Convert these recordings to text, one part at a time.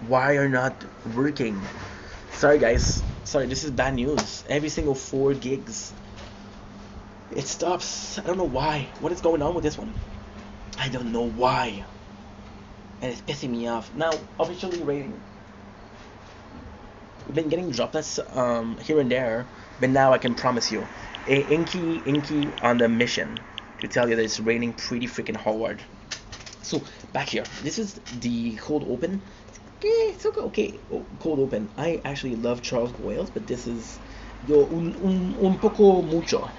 Why are not working? Sorry guys. Sorry, this is bad news. Every single 4 gigs, it stops. I don't know why. What is going on with this one? I don't know why. And it's pissing me off. Now, officially rating. We've been getting droplets here and there, but now I can promise you, Inky on the mission to tell you that it's raining pretty freaking hard. So back here, this is the cold open. It's okay, okay, cold open. I actually love Charles Boyles, but this is un poco mucho.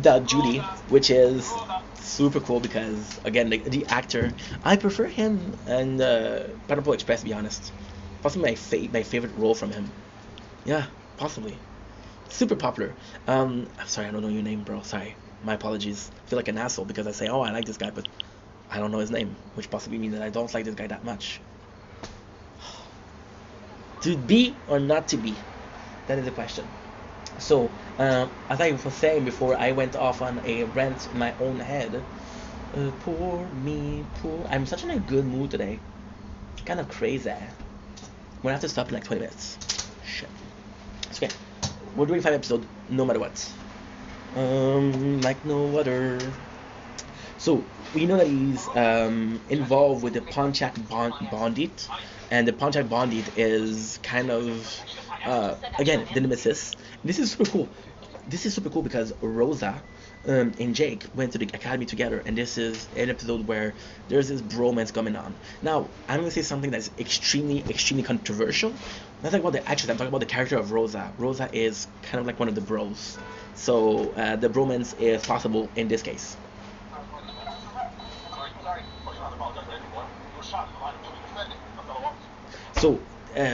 The Judy, which is super cool because again the actor, I prefer him and Pineapple Express, to be honest. Possibly my favorite role from him. Yeah, possibly. Super popular. I'm sorry, I don't know your name, bro. Sorry, my apologies. I feel like an asshole because I say, oh, I like this guy, but I don't know his name, which possibly means that I don't like this guy that much. To be or not to be? That is the question. So, as I was saying before, I went off on a rant in my own head. Poor me, poor. I'm such in a good mood today. Kind of crazy. I'm gonna have to stop in like 20 minutes. Shit. It's okay. We're doing 5 episodes no matter what. Like no other. So we know that he's involved with the Pontiac Bandit, and the Pontiac Bandit is kind of again the nemesis. This is super cool. This is super cool because Rosa and Jake went to the academy together, and this is an episode where there's this bromance going on. Now, I'm gonna say something that's extremely controversial. I'm not talking about the actress. I'm talking about the character of Rosa. Rosa is kind of like one of the bros, so the bromance is possible in this case. So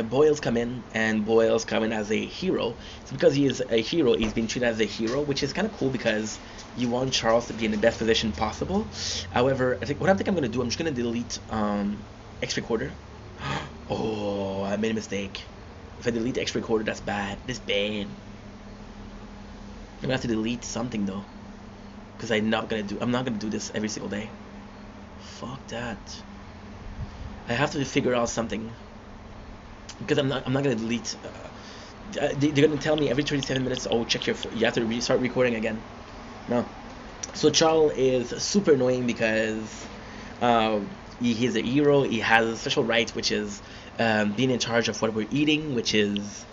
Boyle's come in, and Boyle's come in as a hero. It's because he is a hero. He's been treated as a hero, which is kind of cool because you want Charles to be in the best position possible. However, I think I'm gonna do, I'm just gonna delete X recorder. Oh, I made a mistake. If I delete X recorder, that's bad. That's bad. I'm gonna have to delete something though, because I'm not gonna do this every single day. Fuck that. I have to figure out something because I'm not gonna delete. They're gonna tell me every 27 minutes. Oh, check your. You have to restart recording again. No. So Charles is super annoying because uh, he's a hero. He has a special right, which is being in charge of what we're eating, which is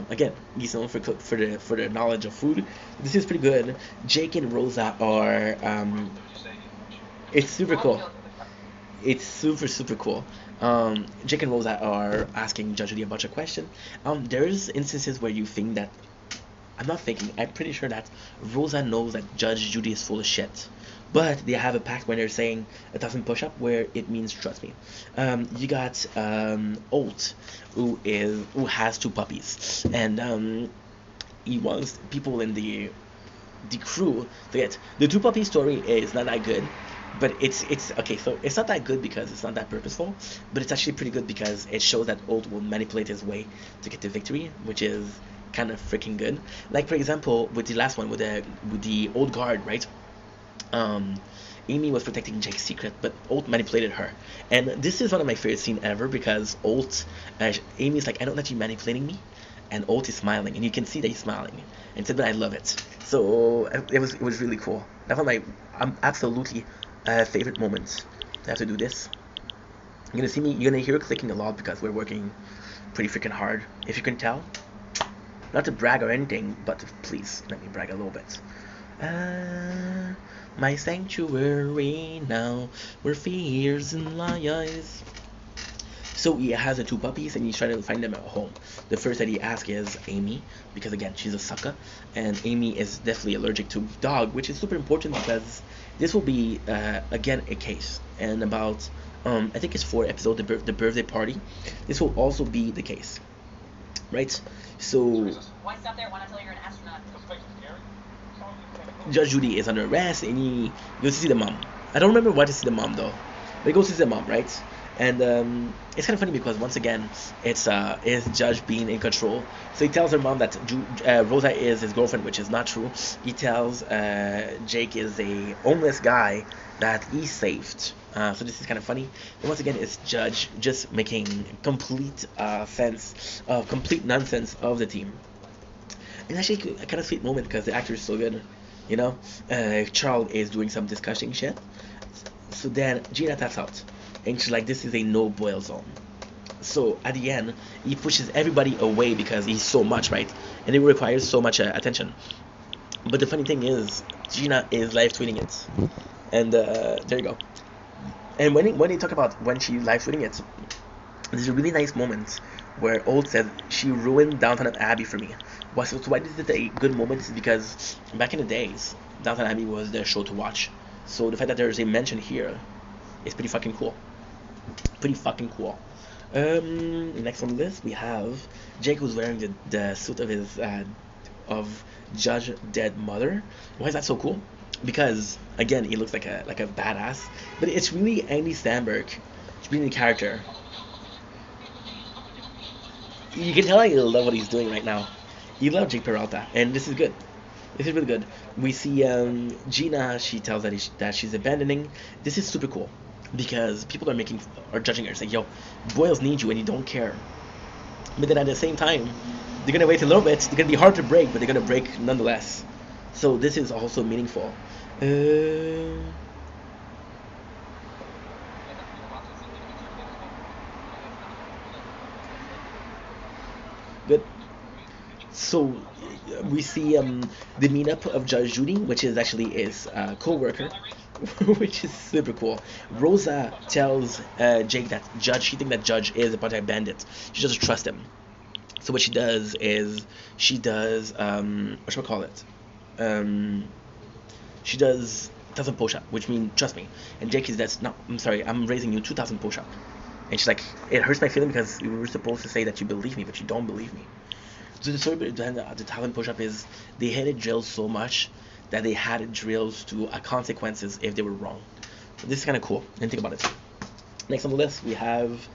again he's known for the knowledge of food. This is pretty good. Jake and Rosa are it's super cool. It's super cool. Jake and Rosa are asking Judge Judy a bunch of questions. There's instances where you think that I'm not thinking. I'm pretty sure that Rosa knows that Judge Judy is full of shit, but they have a pact when they're saying a thousand push-up, where it means trust me. You got Olt, who has 2 puppies, and he wants people in the crew to get the 2 puppy story is not that good, but it's okay. So it's not that good because it's not that purposeful, but it's actually pretty good because it shows that Old will manipulate his way to get to victory, which is kind of freaking good. Like for example, with the last one with the old guard, right? Um, Amy was protecting Jake's secret, but Old manipulated her, and this is one of my favorite scenes ever because Amy's like, I don't let you manipulating me, and Old is smiling, and you can see that he's smiling, and said, "But I love it." So it was really cool. That's one of my absolutely favorite moments. I have to do this. You're gonna hear clicking a lot because we're working pretty freaking hard. If you can tell, not to brag or anything, but please let me brag a little bit. Uh, my sanctuary now, where fears and lies. So he has the 2 puppies and he's trying to find them at home. The first that he asks is Amy, because again, she's a sucker, and Amy is definitely allergic to dog, which is super important because this will be again a case. And about I think it's 4 episodes, the birthday party. This will also be the case, right? So Why stop there? Why not tell you you're an astronaut? Judge Judy is under arrest, and he goes to see the mom. I don't remember why to see the mom though, but he goes to see the mom, right? And it's kind of funny because once again, it's Judge being in control. So he tells her mom that Rosa is his girlfriend, which is not true. He tells Jake is a homeless guy that he saved So this is kind of funny. And once again, it's Judge just making complete complete nonsense of the team. And actually, a kind of sweet moment because the actor is so good. You know, Charles is doing some disgusting shit. So then Gina taps out, and she's like, "This is a no boil zone." So at the end, he pushes everybody away because he's so much, right? And it requires so much attention. But the funny thing is, Gina is live tweeting it, and there you go. And when they talk about when she live tweeting it, there's a really nice moment where Old said she ruined Downton Abbey for me. So why is it a good moment? Is because back in the days, Downton Abbey was the show to watch. So the fact that there's a mention here is pretty fucking cool. Pretty fucking cool. Next on the list we have Jake, who's wearing the suit of his of Judge dead mother. Why is that so cool? Because again, he looks like a badass, but it's really Andy Samberg. It's really the character. You can tell I love what he's doing right now. You love Jake Peralta, and this is good. This is really good. We see Gina. She tells that she's abandoning. This is super cool because people are judging her. Saying, "Yo, Boyles need you, and you don't care." But then at the same time, they're gonna wait a little bit. They're gonna be hard to break, but they're gonna break nonetheless. So this is also meaningful. Good. So we see the meetup of Judge Judy, which is actually his co-worker, which is super cool. Rosa tells Jake that she thinks that Judge is a part-time bandit. She doesn't trust him. So what she does is what should I call it? She does 1,000 push-up, which means trust me. And Jake is that's no, I'm sorry, I'm raising you 2,000 push-up. And she's like, it hurts my feeling because you were supposed to say that you believe me, but you don't believe me. So the story behind the 1,000 push-up is they hated drills so much that they had drills to consequences if they were wrong. So this is kind of cool. And think about it. Next on the list we have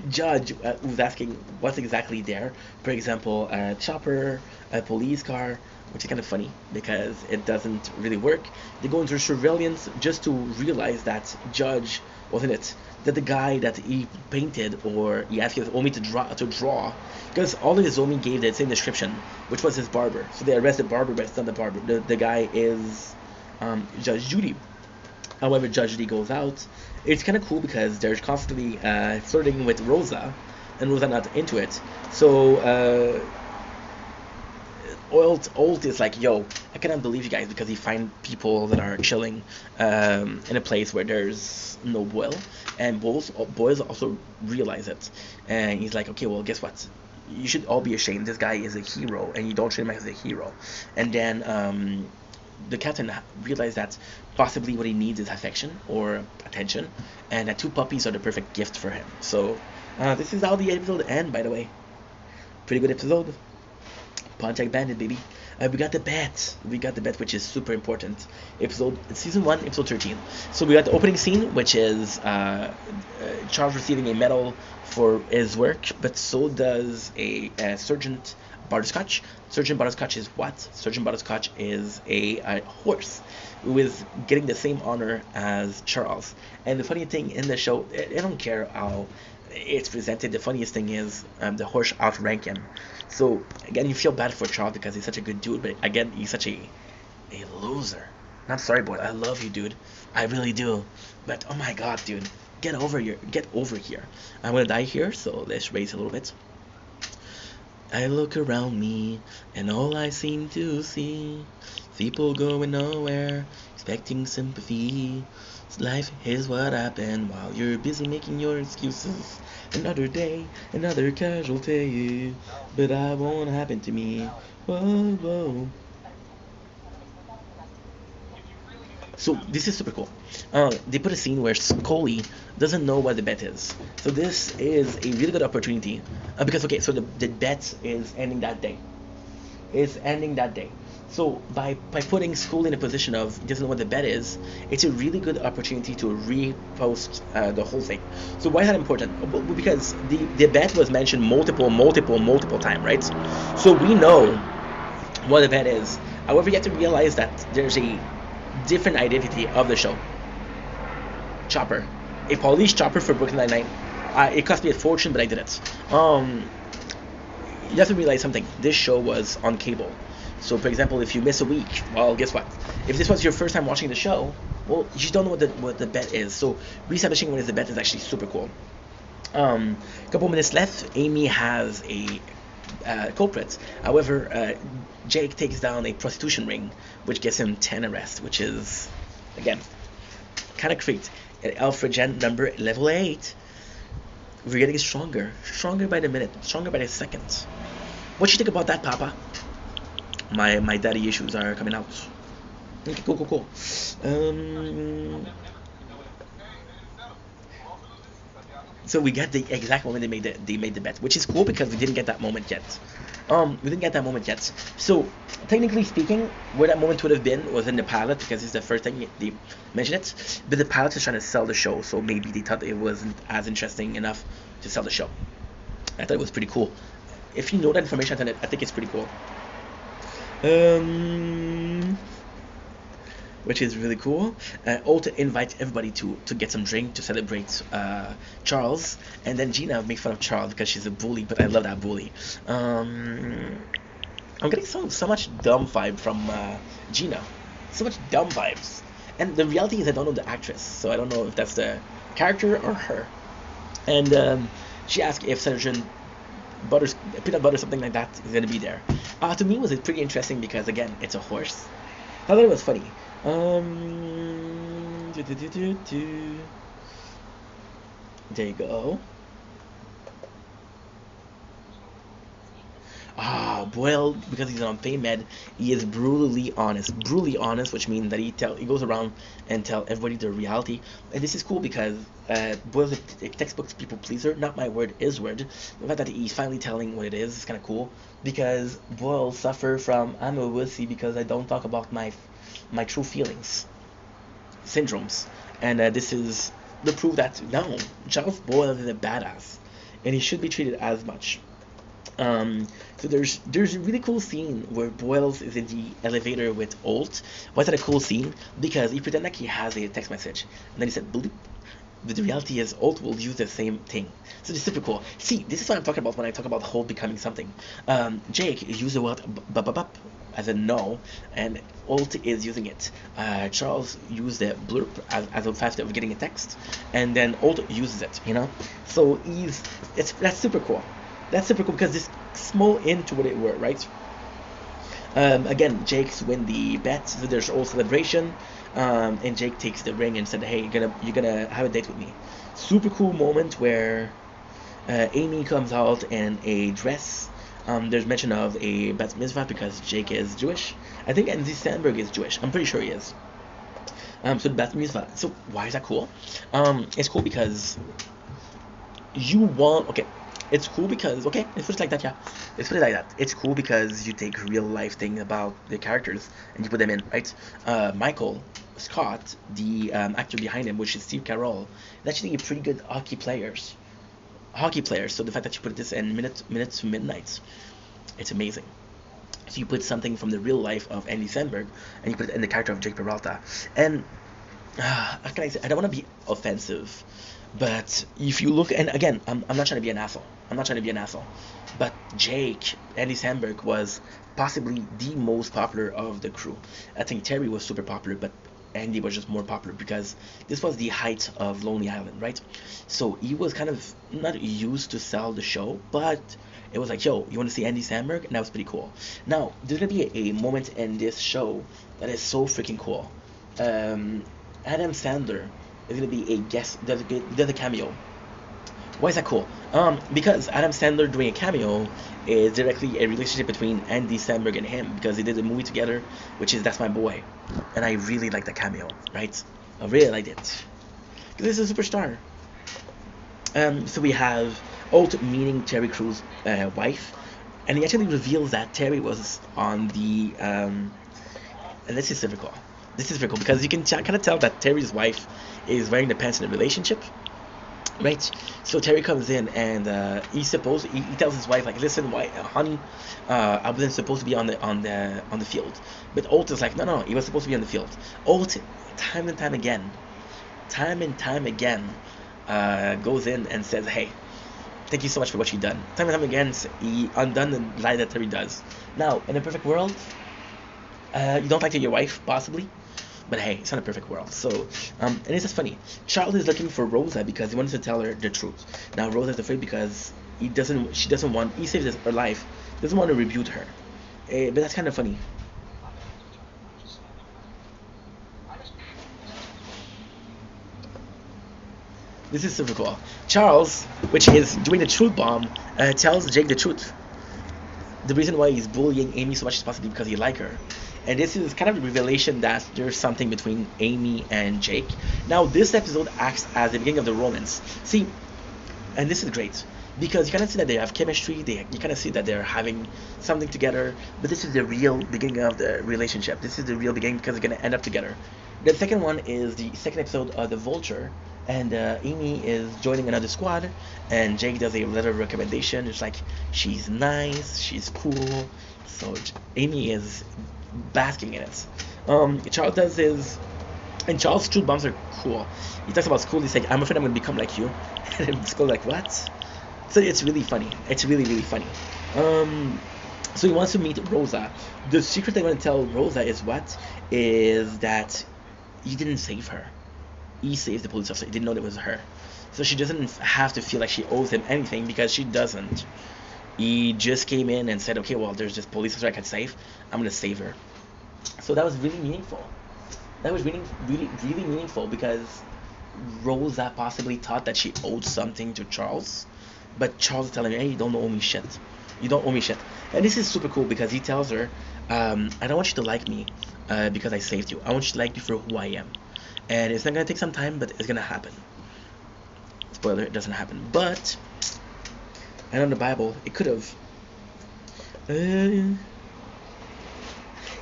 Judge who's asking what's exactly there. For example, a chopper, a police car, which is kind of funny because it doesn't really work. They go into surveillance just to realize that Judge wasn't it. That the guy that he painted or he asked his Omi to draw, because all of his Omi gave the same description, which was his barber. So they arrested barber, but it's not the barber. The guy is Judge Judy. However, Judge Judy goes out. It's kind of cool because they're constantly flirting with Rosa, and Rosa not into it. So Old is like, yo, I cannot believe you guys because he find people that are chilling in a place where there's no boil, and boys also realize it, and he's like, okay, well, guess what? You should all be ashamed. This guy is a hero, and you don't treat him as a hero. And then the captain realized that possibly what he needs is affection or attention, and that two puppies are the perfect gift for him. So this is how the episode ends, by the way. Pretty good episode. Pontiac Bandit, baby. We got the bet. Which is super important. Season 1, episode 13. So we got the opening scene, which is Charles receiving a medal for his work, but so does a Sergeant Butterscotch. Sergeant Butterscotch is what? Sergeant Butterscotch is a horse who is getting the same honor as Charles. And the funny thing in the show, I don't care how it's presented. The funniest thing is the horse outrank him. So again, you feel bad for Charles because he's such a good dude, but again, he's such a loser. I'm sorry, boy. I love you, dude. I really do. But oh my god, dude, get over here. I'm gonna die here, so let's raise a little bit. I look around me, and all I seem to see people going nowhere, expecting sympathy. Life is what happened while you're busy making your excuses. Another day, another casualty, but that won't happen to me. Whoa, whoa. So this is super cool. They put a scene where Scully doesn't know what the bet is. So this is a really good opportunity because okay, so the bet is ending that day. So by putting Scully in a position of he doesn't know what the bet is, it's a really good opportunity to repost the whole thing. So why is that important? Well, because the bet was mentioned multiple time, right? So we know what the bet is. However, you have to realize that there's a different identity of the show. chopper, a polished chopper for Brooklyn Nine-Nine. It cost me a fortune, but I did it. You have to realize something. This show was on cable. So, for example, if you miss a week, well, guess what? If this was your first time watching the show, well, you don't know what the bet is. So, reestablishing what is the bet is actually super cool. Couple minutes left. Amy has a culprit. However, Jake takes down a prostitution ring, which gets him 10 arrests, which is, again, kind of great. Alfred Gent number level 8. We're getting stronger by the minute, stronger by the second. What you think about that, Papa? My daddy issues are coming out. Okay, cool. So we get the exact moment they made the bet, which is cool because we didn't get that moment yet. So technically speaking, where that moment would have been was in the pilot because it's the first time they mention it. But the pilot is trying to sell the show, so maybe they thought it wasn't as interesting enough to sell the show. I thought it was pretty cool. If you know that information, I think it's pretty cool. Which is really cool. Ulta invites everybody to get some drink to celebrate Charles, and then Gina makes fun of Charles because she's a bully, but I love that bully. I'm getting so much dumb vibe from Gina, so much dumb vibes, and the reality is I don't know the actress, so I don't know if that's the character or her. And she asked if Sergeant peanut butter, something like that, is gonna be there. To me, was it pretty interesting because again, it's a horse. I thought it was funny. There you go. Boyle, because he's on Fame Med, he is brutally honest, which means that he goes around and tell everybody the reality. And this is cool because Boyle's a textbook people pleaser, not my word, his word. The fact that he's finally telling what it is kind of cool because Boyle suffer from I'm a wussy because I don't talk about my true feelings, syndromes, and this is the proof that no, Charles Boyle is a badass, and he should be treated as much. So there's a really cool scene where Boyles is in the elevator with Holt. Why is that a cool scene? Because he pretended like he has a text message, and then he said bloop. But the reality is Holt will use the same thing. So it's super cool. See, this is what I'm talking about when I talk about Holt becoming something. Jake used the word bup as a no, and Holt is using it. Charles used the blurb as a fact of getting a text, and then Holt uses it, So that's super cool. That's super cool because this small into what it were, right? Again, Jake's win the bet, so there's all celebration, and Jake takes the ring and said, "Hey, you're gonna have a date with me." Super cool moment where Amy comes out in a dress. There's mention of a bat mitzvah because Jake is Jewish. I think Andy Sandberg is Jewish. I'm pretty sure he is. So the bat mitzvah. So why is that cool? It's cool because you want. Okay. It's cool because let's put it like that, yeah. Let's put it like that. It's cool because you take real life things about the characters and you put them in, right? Michael Scott, the actor behind him, which is Steve Carell, is actually a pretty good hockey player. So the fact that you put this in minutes to midnight, it's amazing. So you put something from the real life of Andy Samberg and you put it in the character of Jake Peralta. And how can I say? I don't want to be offensive. But if you look, and again, I'm not trying to be an asshole. But Jake, Andy Samberg, was possibly the most popular of the crew. I think Terry was super popular, but Andy was just more popular because this was the height of Lonely Island, right? So he was kind of not used to sell the show, but it was like, yo, you want to see Andy Samberg? And that was pretty cool. Now, there's going to be a moment in this show that is so freaking cool. Adam Sandler is going to be a guest, does a cameo. Why is that cool? Because Adam Sandler doing a cameo is directly a relationship between Andy Samberg and him because they did a movie together, which is That's My Boy. And I really like that cameo, right? I really liked it. Because this is a superstar. So we have Holt meeting Terry Crews' wife, and he actually reveals that Terry was on the... and this is super cool. Because you can kind of tell that Terry's wife is wearing the pants in the relationship, right? So Terry comes in and he tells his wife like, listen, honey, I wasn't supposed to be on the field. But Holt is like, no, he was supposed to be on the field. Holt, time and time again, time and time again, goes in and says, "Hey, thank you so much for what you've done." Time and time again, he undone the lie that Terry does. Now, in a perfect world, you don't like your wife, possibly, but hey, it's not a perfect world. So, and it's just funny. Charles is looking for Rosa because he wants to tell her the truth. Now, Rosa's afraid because he doesn't. She doesn't want. He saved her life. Doesn't want to rebuke her. But that's kind of funny. This is super cool. Charles, which is doing the truth bomb, tells Jake the truth. The reason why he's bullying Amy so much is possibly because he like her. And this is kind of a revelation that there's something between Amy and Jake. Now, this episode acts as the beginning of the romance. See, and this is great because you kind of see that they have chemistry. You kind of see that they're having something together. But this is the real beginning of the relationship. This is the real beginning because they're gonna end up together. The second one is the second episode of The Vulture, and Amy is joining another squad, and Jake does a letter of recommendation. It's like she's nice, she's cool, so Amy is basking in it. Charles does his, and Charles' truth bombs are cool. He talks about school. He's like, "I'm afraid I'm gonna become like you," and school like, "What?" So it's really funny. It's really funny. So he wants to meet Rosa. The secret I want to tell Rosa is what is that he didn't save her. He saved the police officer. He didn't know it was her. So she doesn't have to feel like she owes him anything because she doesn't. He just came in and said, "Okay, well, there's this police officer I can save. I'm gonna save her." So that was really meaningful. That was really meaningful because Rosa possibly thought that she owed something to Charles, but Charles is telling her, "Hey, you don't owe me shit. You don't owe me shit." And this is super cool because he tells her, "I don't want you to like me because I saved you. I want you to like me for who I am." And it's not gonna take some time, but it's gonna happen. Spoiler: it doesn't happen. But and on the Bible, it could have.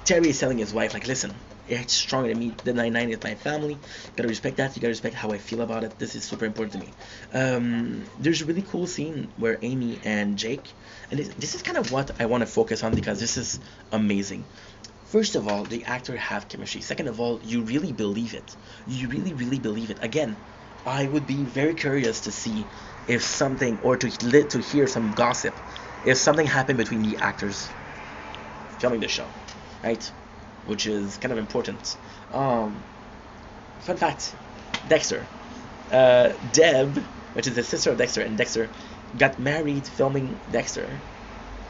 Terry is telling his wife, like, "Listen, it's stronger than me. The 99 is my family. You gotta respect that. You gotta respect how I feel about it. This is super important to me." There's a really cool scene where Amy and Jake, and this is kind of what I want to focus on because this is amazing. First of all, the actor have chemistry. Second of all, you really believe it. You really believe it. Again, I would be very curious to see if something, or to hear some gossip, if something happened between the actors filming the show, right? Which is kind of important. Fun fact: Dexter, Deb, which is the sister of Dexter, and Dexter got married filming Dexter,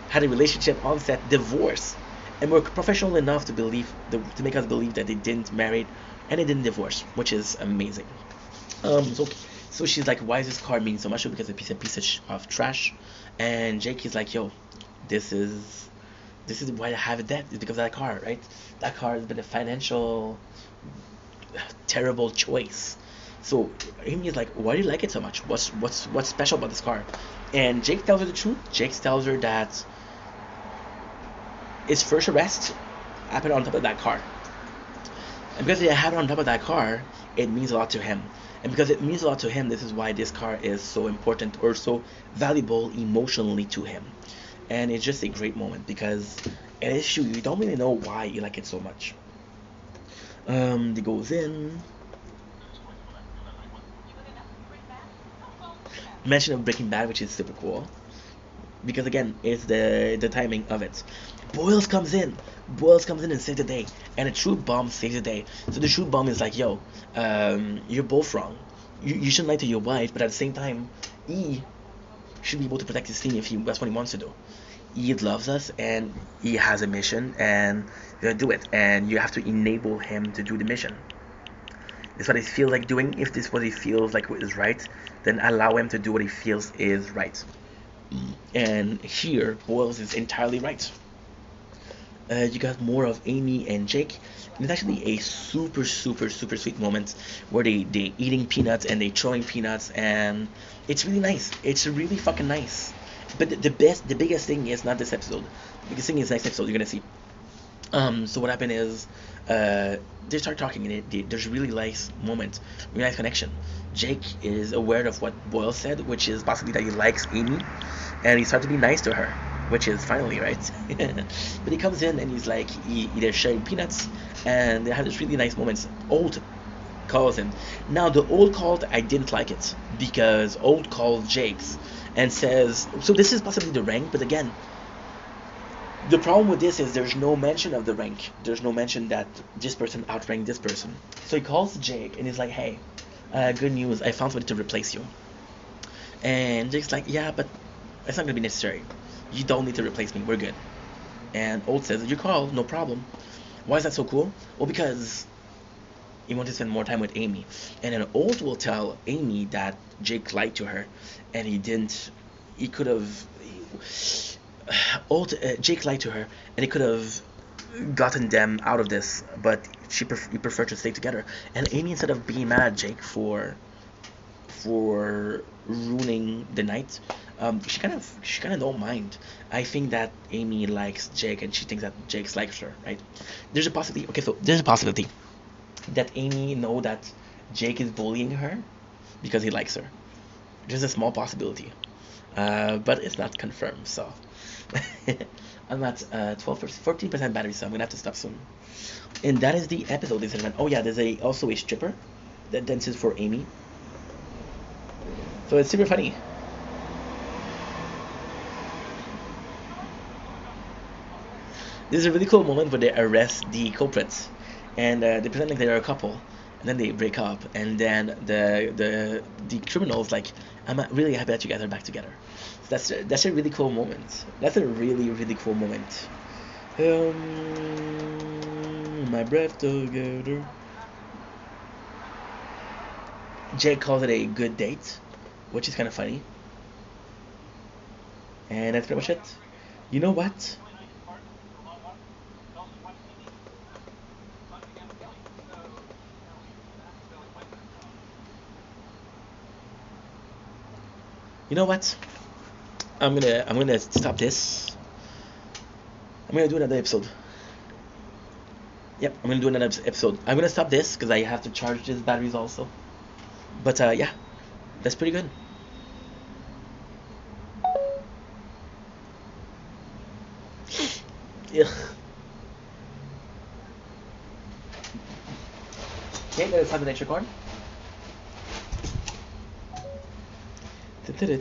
had a relationship on set, divorced, and were professional enough to make us believe that they didn't marry and they didn't divorce, which is amazing. So she's like, "Why is this car mean so much?" Because it's a piece of trash. And Jake is like, "Yo, this is why I have it dead. It's because of that car, right? That car has been a financial terrible choice." So Amy is like, "Why do you like it so much? What's special about this car?" And Jake tells her the truth. Jake tells her that his first arrest happened on top of that car. And because it happened on top of that car, it means a lot to him. And because it means a lot to him, this is why this car is so important or so valuable emotionally to him. And it's just a great moment because an issue you don't really know why you like it so much. It goes in. Mention of Breaking Bad, which is super cool because again, it's the timing of it. Boyles comes in. Boyles comes in and saves the day, and a truth bomb saves the day. So the truth bomb is like, "Yo, you're both wrong. You shouldn't lie to your wife, but at the same time, he should be able to protect his team if that's what he wants to do. He loves us, and he has a mission, and you gotta do it, and you have to enable him to do the mission. It's what he feels like doing. If this is what he feels like is right, then allow him to do what he feels is right." And here, Boyles is entirely right. You got more of Amy and Jake. And it's actually a super sweet moment where they eating peanuts and they throwing peanuts, and it's really nice. It's really fucking nice. But the biggest thing is not this episode. The biggest thing is next episode. You're gonna see. So what happened is, they start talking, and there's a really nice moment, really nice connection. Jake is aware of what Boyle said, which is possibly that he likes Amy, and he starts to be nice to her, which is finally right. But he comes in and he's like, they're sharing peanuts, and they have this really nice moments. Old calls him. Now the old called I didn't like it because old calls Jake's and says so this is possibly the rank, but again the problem with this is there's no mention of the rank. There's no mention that this person outranked this person. So he calls Jake and he's like, "Hey, good news! I found somebody to replace you." And Jake's like, "Yeah, but it's not gonna be necessary. You don't need to replace me. We're good." And Old says, "You call, no problem." Why is that so cool? Well, because he wanted to spend more time with Amy. And then Old will tell Amy that Jake lied to her, and he didn't. He could have. Jake lied to her, and he could have gotten them out of this, but he preferred to stay together. And Amy, instead of being mad at Jake for ruining the night, she kind of don't mind. I think that Amy likes Jake, and she thinks that Jake likes her, right? There's a possibility. Okay, so there's a possibility that Amy know that Jake is bullying her because he likes her. There's a small possibility, but it's not confirmed. So I'm at 14% battery, so I'm gonna have to stop soon. And that is the episode, ladies and gentlemen. Oh yeah, there's also a stripper that dances for Amy. So it's super funny. This is a really cool moment where they arrest the culprits, and they pretend like they're a couple, and then they break up, and then the criminal's like, "I'm really happy that you guys are back together." So that's a really cool moment. That's a really really cool moment. My breath together. Jake calls it a good date, which is kind of funny, and that's pretty much it. You know what? You know what? I'm gonna stop this. I'm gonna do another episode. Yep, I'm gonna do another episode. I'm gonna stop this because I have to charge these batteries also. But yeah, that's pretty good. Yeah. Okay, let's have the next record. Okay,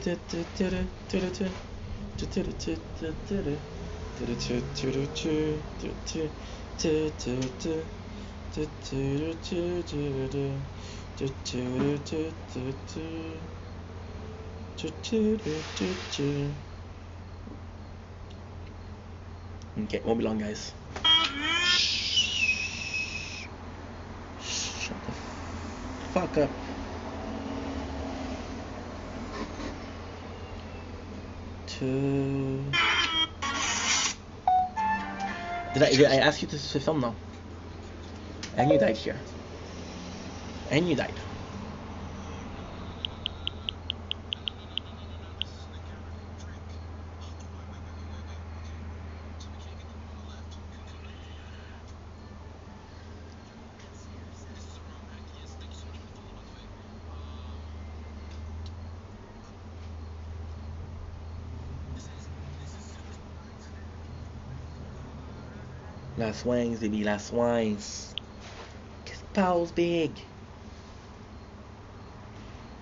won't be long, guys. Shut the fuck up. Did I ask you to film now? And you died here. And you died. Last wings, baby, last wings. Kiss Powell's big.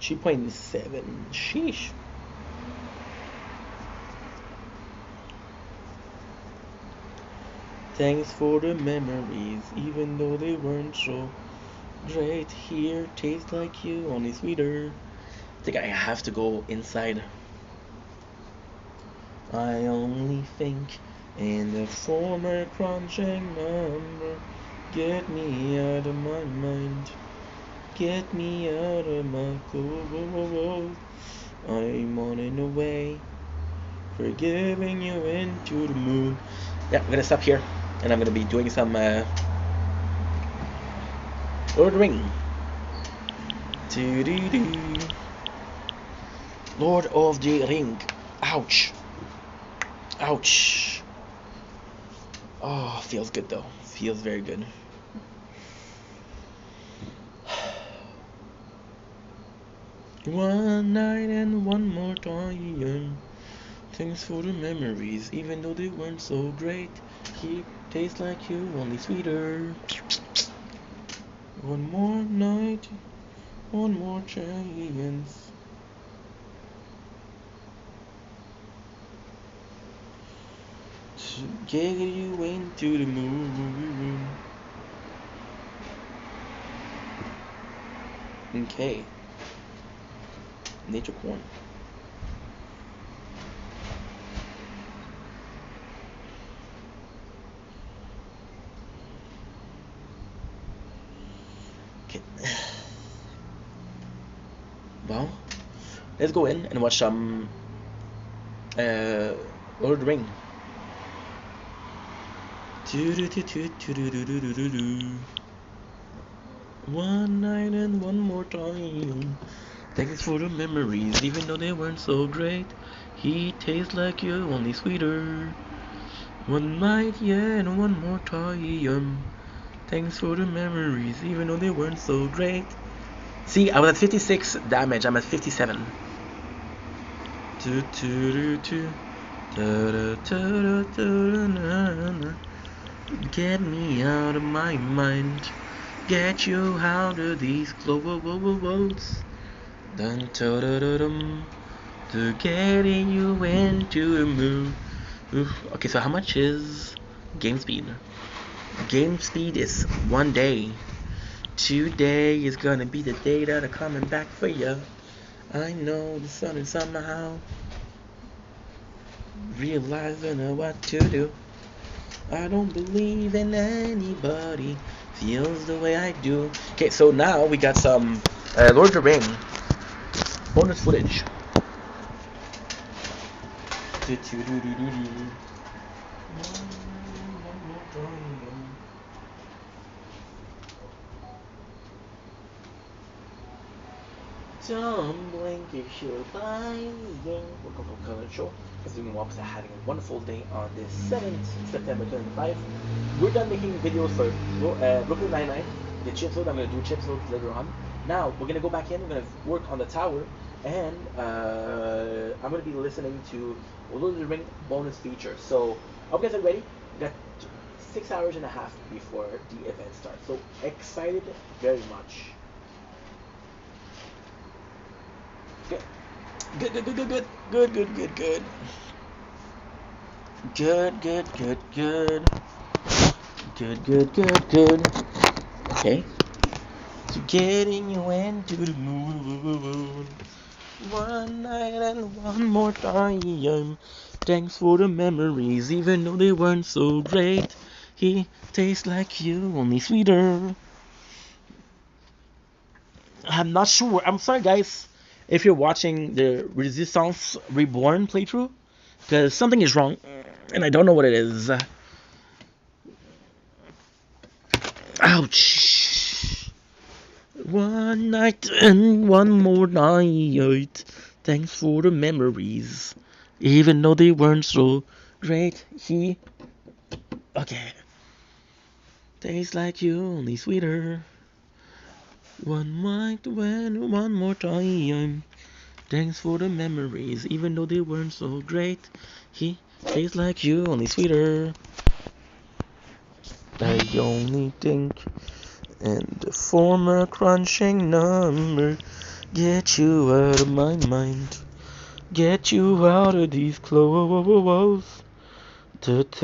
2.7. Sheesh. Thanks for the memories, even though they weren't so great. Here, tastes like you, only sweeter. I think I have to go inside. I only think in the former crunching number. Get me out of my mind. Get me out of my clothes. I'm on and away. Forgiving you into the moon. Yeah, I'm gonna stop here, and I'm gonna be doing some ordering. Doo-doo-doo. Lord of the Ring. Ouch. Ouch. Oh, feels good though. Feels very good. One night and one more time. Thanks for the memories, even though they weren't so great. Here, tastes like you, only sweeter. One more night, one more chance. To get you into the moon. Okay. Nature corn. Okay. Well, let's go in and watch some uh, Lord of the Ring. One night and one more time. Thanks for the memories, even though they weren't so great. He tastes like you, only sweeter. One night, yeah, and one more time. Thanks for the memories, even though they weren't so great. See, I was at 56 damage, I'm at 57. Get me out of my mind. Get you out of these clothes. Dun dum to getting you into the mood. Okay, so how much is game speed? Game speed is 1 day. Today is gonna be the day that I'm coming back for ya. I know the sun is somehow realizing what to do. I don't believe in anybody feels the way I do. Okay, so now we got some Lord of the Ring bonus footage. Don't blink if you're lying. Welcome to Color Show. Assuming Wops are having a wonderful day on this 7th September 25. We're done making videos for Brooklyn Nine-Nine, the chips load. I'm going to do chips loads later on. Now, we're going to go back in. We're going to work on the tower. And I'm going to be listening to Lord of the Ring bonus features. So, I hope you guys are ready. We got 6 hours and a half before the event starts. So, excited very much. Good. Good, good, good, good, good, good, good, good, good. Good, good, good, good. Good, good, good, good. Okay. So getting you into the mood. One night and one more time. Thanks for the memories, even though they weren't so great. He tastes like you, only sweeter. I'm not sure. I'm sorry, guys, if you're watching the Resistance Reborn playthrough, because something is wrong, and I don't know what it is. Ouch. One night and one more night. Thanks for the memories, even though they weren't so great. Okay. Tastes like you, only sweeter. One night and one more time. Thanks for the memories, even though they weren't so great. He tastes like you, only sweeter. I only think, and the former crunching number. Get you out of my mind. Get you out of these clothes. We're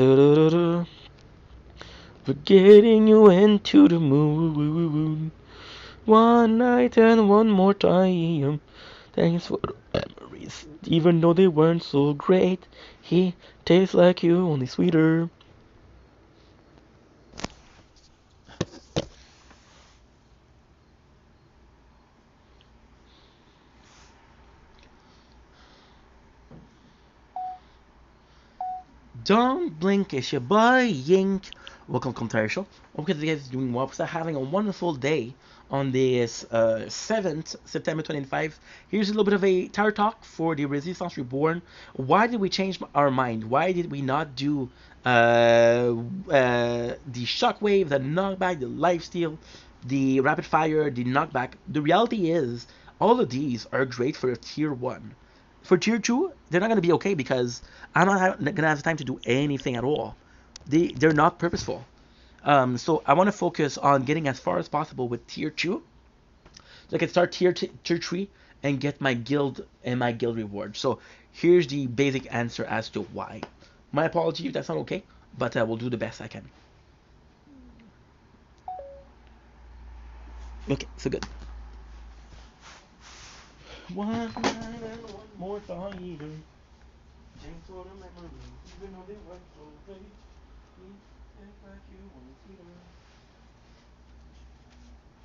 getting you into the mood. One night and one more time. Thanks for the memories, even though they weren't so great. He tastes like you, only sweeter. Don't blink, it's your boy Yink. Welcome to Commentary Show. Hope you guys are doing well. We're having a wonderful day on this 7th September 25. Here's a little bit of a tower talk for the Resistance Reborn. Why did we change our mind? Why did we not do the shockwave, the knockback, the lifesteal, the rapid fire, the knockback? The reality is, all of these are great for a tier 1. For tier 2, they're not going to be okay because I'm not going to have time to do anything at all. They're not purposeful. So I want to focus on getting as far as possible with tier 2. So I can start tier 3 and get my guild and my guild reward. So here's the basic answer as to why. My apology if that's not okay, but I will do the best I can. Okay, so good. One night and one more time. Thanks for the memories, even though they went so late. It's like you want sweeter.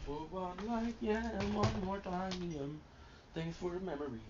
For one life, yeah, and one more time. Thanks for the memories.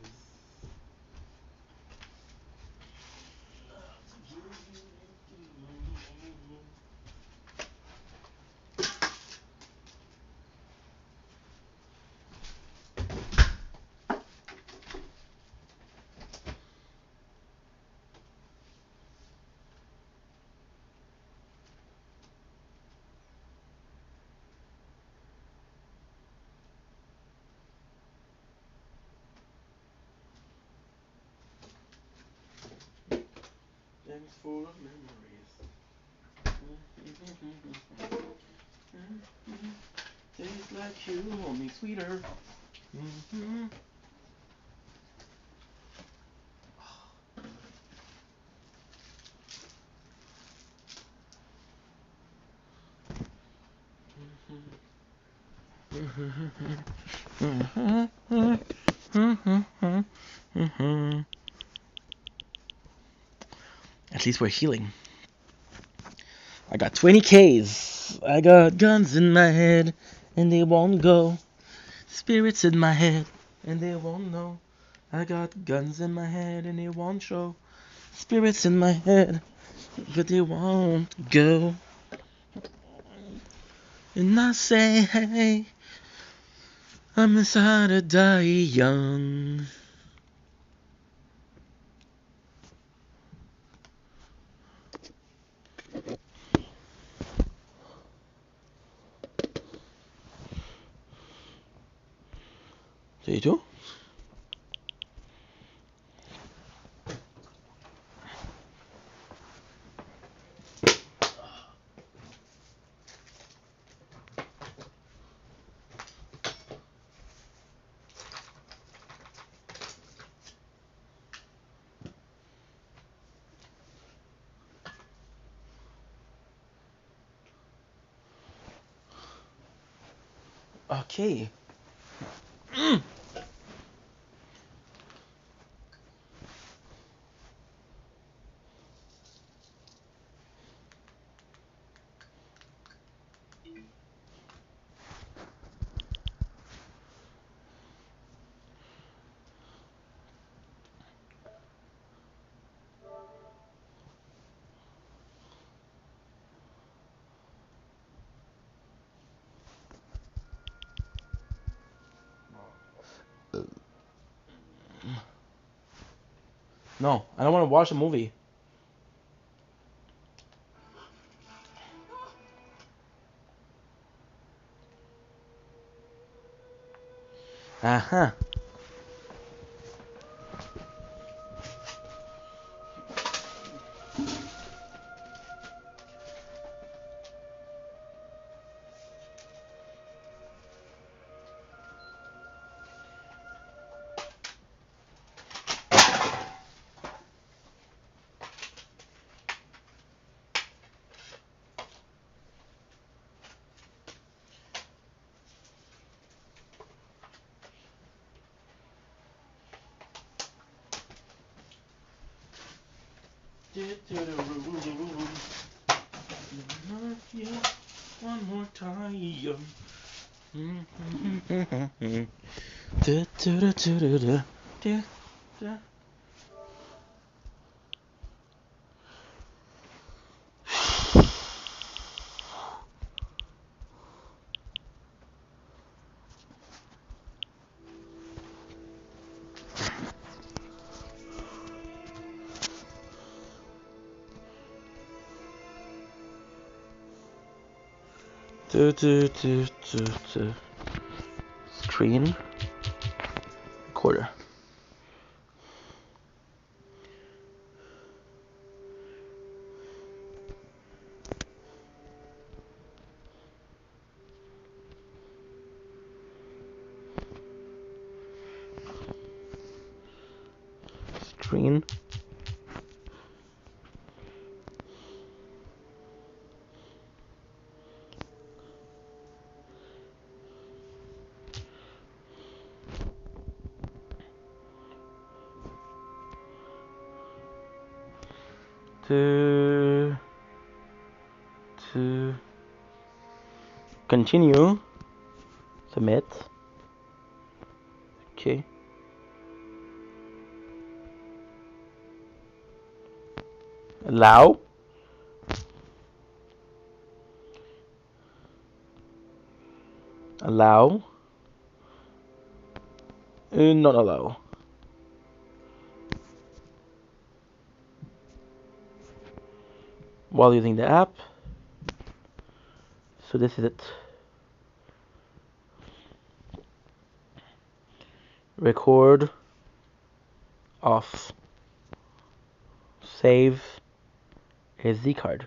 Thanks for the memories. Tastes like you, only sweeter. At least we're healing. I got 20 Ks. I got guns in my head, and they won't go. Spirits in my head, and they won't know. I got guns in my head, and they won't show. Spirits in my head, but they won't go. And I say, hey, I'm inside to die young. So you do? Okay. No, I don't want to watch a movie. Uh-huh. One more time. Screen recorder. screen. To continue, submit. Okay. Allow. Allow. Not allow. While using the app. So this is it. Record. Off. Save. SD card.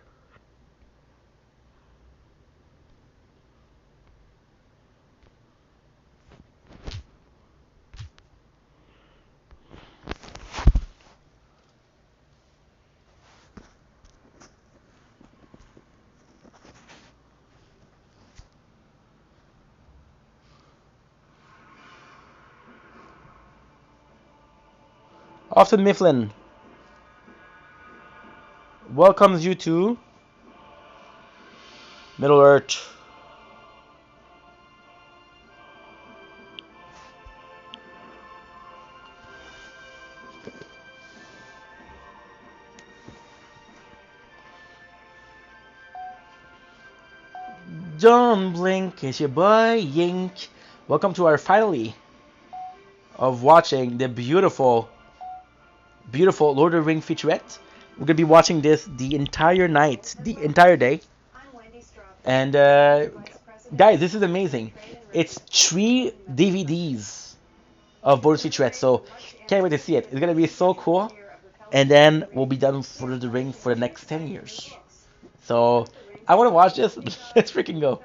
Austin Mifflin welcomes you to Middle Earth. Don't blink, it's your boy Yink. Welcome to our finale of watching the beautiful Lord of the Rings featurette. We're gonna be watching this the entire night, the entire day. And guys, this is amazing. It's 3 DVDs of bonus featurettes, so can't wait to see it. It's gonna be so cool. And then we'll be done with Lord of the Rings for the next 10 years. So I want to watch this. Let's freaking go.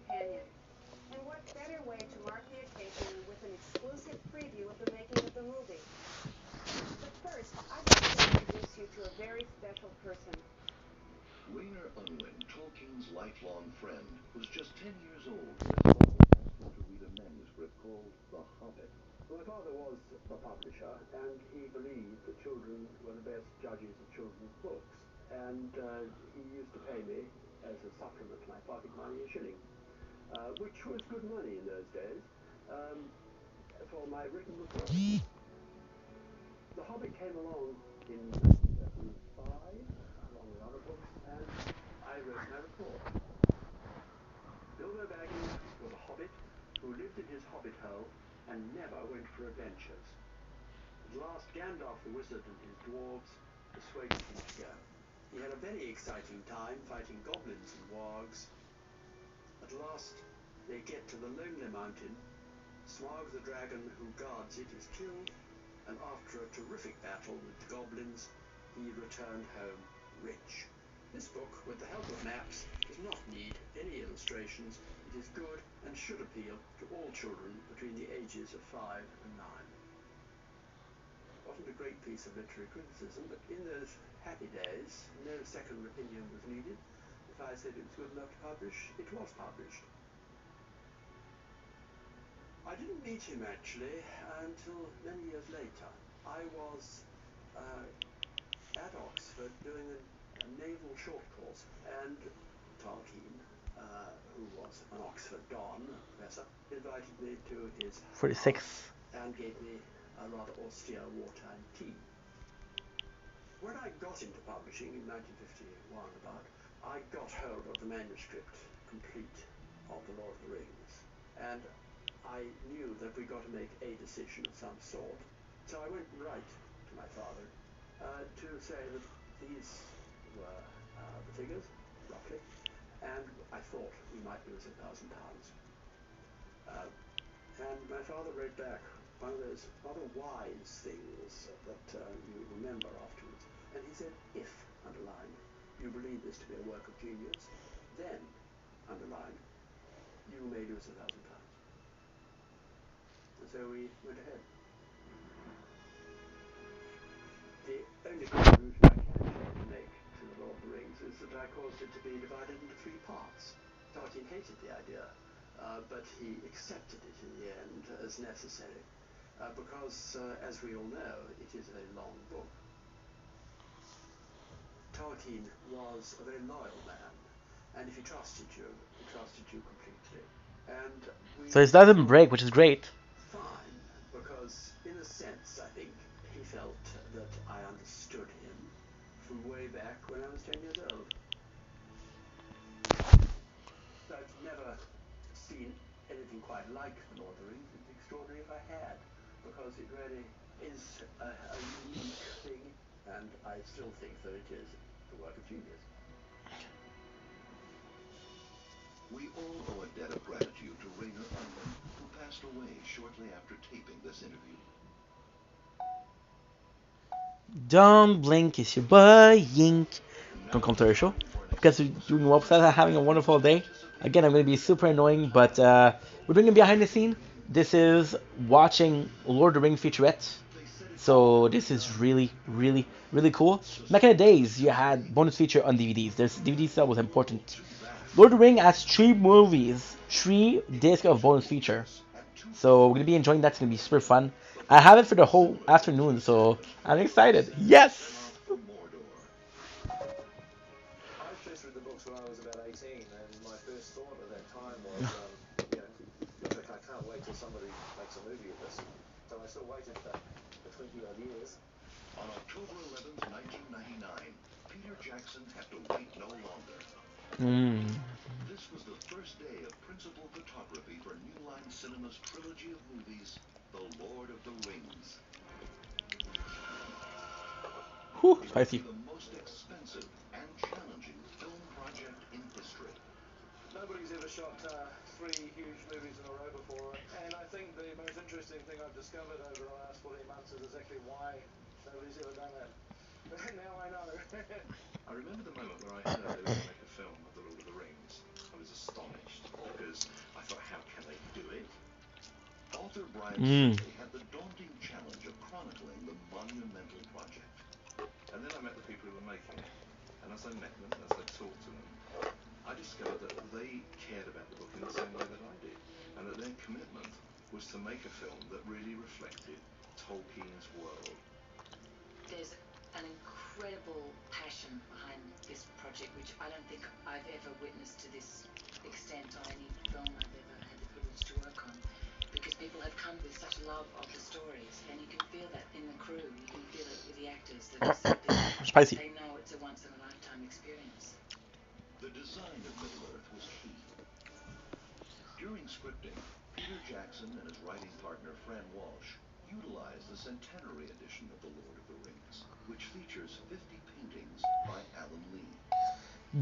And what better way to mark the occasion with an exclusive preview of the making of the movie? But first, I'd like to introduce you to a very special person. Rayner Unwin, Tolkien's lifelong friend, was just 10 years old when his father asked him to read a manuscript called The Hobbit. My father was a publisher, and he believed that children were the best judges of children's books. And he used to pay me, as a supplement to my pocket money, a shilling, which was good money in those days, for my written report. The Hobbit came along in 1975, along with other books, and I wrote my report. Bilbo Baggins was a hobbit who lived in his hobbit hole and never went for adventures. At last, Gandalf the wizard and his dwarves persuaded him to go. He had a very exciting time fighting goblins and wargs. At last, they get to the Lonely Mountain. Smaug the dragon who guards it is killed, and after a terrific battle with the goblins, he returned home rich. This book, with the help of maps, does not need any illustrations. It is good and should appeal to all children between the ages of 5 and 9. It wasn't a great piece of literary criticism, but in those happy days, no second opinion was needed. If I said it was good enough to publish, it was published. I didn't meet him actually until many years later. I was at Oxford doing a naval short course, and Tolkien, who was an Oxford Don, a professor, invited me to his 46. house and gave me a rather austere wartime tea. When I got into publishing in 1951 about, I got hold of the manuscript complete of The Lord of the Rings, and I knew that we got to make a decision of some sort. So I went right to my father to say that these were the figures, roughly, and I thought we might lose £1,000. And my father wrote back one of those rather wise things that you remember afterwards. And he said, if, underlined, you believe this to be a work of genius, then, underlined, you may lose £1,000. And so we went ahead. be divided into 3 parts. Tolkien hated the idea, but he accepted it in the end as necessary, because, as we all know, it is a long book. Tolkien was a very loyal man, and if he trusted you completely. And we So it doesn't break, which is great. fine, because in a sense, I think he felt that I understood him from way back when I was 10 years old. I've never seen anything quite like The Lord of the Rings. It'd be extraordinary if I had, because it really is a unique thing, and I still think that it is the work of genius. We all owe a debt of gratitude to Rainer Unwin, who passed away shortly after taping this interview. Don't blink, it's your boy Yink. Don't come to our show because we're doing websites, having a wonderful day. Again, I'm going to be super annoying, but we're doing a behind the scene. This is watching Lord of the Rings featurette. So this is really, really, really cool. Back in the days, you had bonus feature on DVDs. There's DVDs that was important. Lord of the Rings has 3 movies, 3 discs of bonus feature. So we're gonna be enjoying that. It's gonna be super fun. I have it for the whole afternoon, so I'm excited. Yes. I first read the books when I was about 18, and my first thought at that time was, look, I can't wait till somebody makes a movie of this. So I still waited for 20 odd years. On October 11th, 1999, Peter Jackson had to wait no longer. This was the first day of principal photography for New Line Cinema's trilogy of movies, The Lord of the Rings. Whew, It would spicy. be the most expensive and challenging film project in history. Nobody's ever shot 3 huge movies in a row before, and I think the most interesting thing I've discovered over the last 14 months is exactly why nobody's ever done that. Now I know. I remember the moment where I heard they were going to make a film of The Lord of the Rings. I was astonished because I thought, how can they do it? Author Brian Shirley had the daunting challenge of chronicling the monumental project. And then I met the people who were making it. And as I met them, as I talked to them, I discovered that they cared about the book in the same way that I did. And that their commitment was to make a film that really reflected Tolkien's world. There's an incredible passion behind this project, which I don't think I've ever witnessed to this extent on any film I've ever had the privilege to work on, because people have come with such love of the stories, and you can feel that in the crew, you can feel it with the actors, that Spicy. they know it's a once-in-a-lifetime experience. The design of Middle-earth was key. During scripting, Peter Jackson and his writing partner Fran Walsh utilized the centenary edition of The Lord of the Rings, which features 50 paintings by Alan Lee.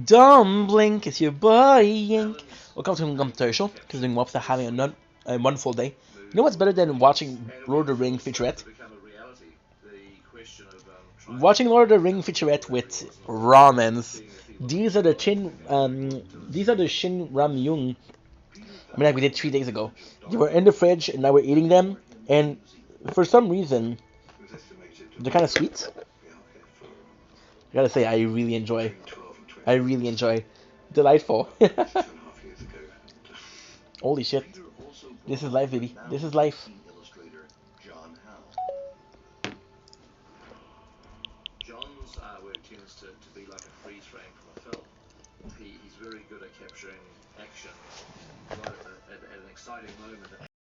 Don't blink, it's your boy Yink. Welcome to our show because we're doing websites, having a wonderful day. You know what's better than watching Lord of the Rings featurette? Watching Lord of the Rings featurette with ramens. These are the Shin Ram Yung. I mean, like we did 3 days ago. They were in the fridge, and now we're eating them. And for some reason, they're kind of sweet. I gotta say, I really enjoy. Delightful. Holy shit! This is life, baby. This is life. Illustrator John Howe. John's artwork tends to be like a freeze frame from a film. He's very good at capturing action right at an exciting moment.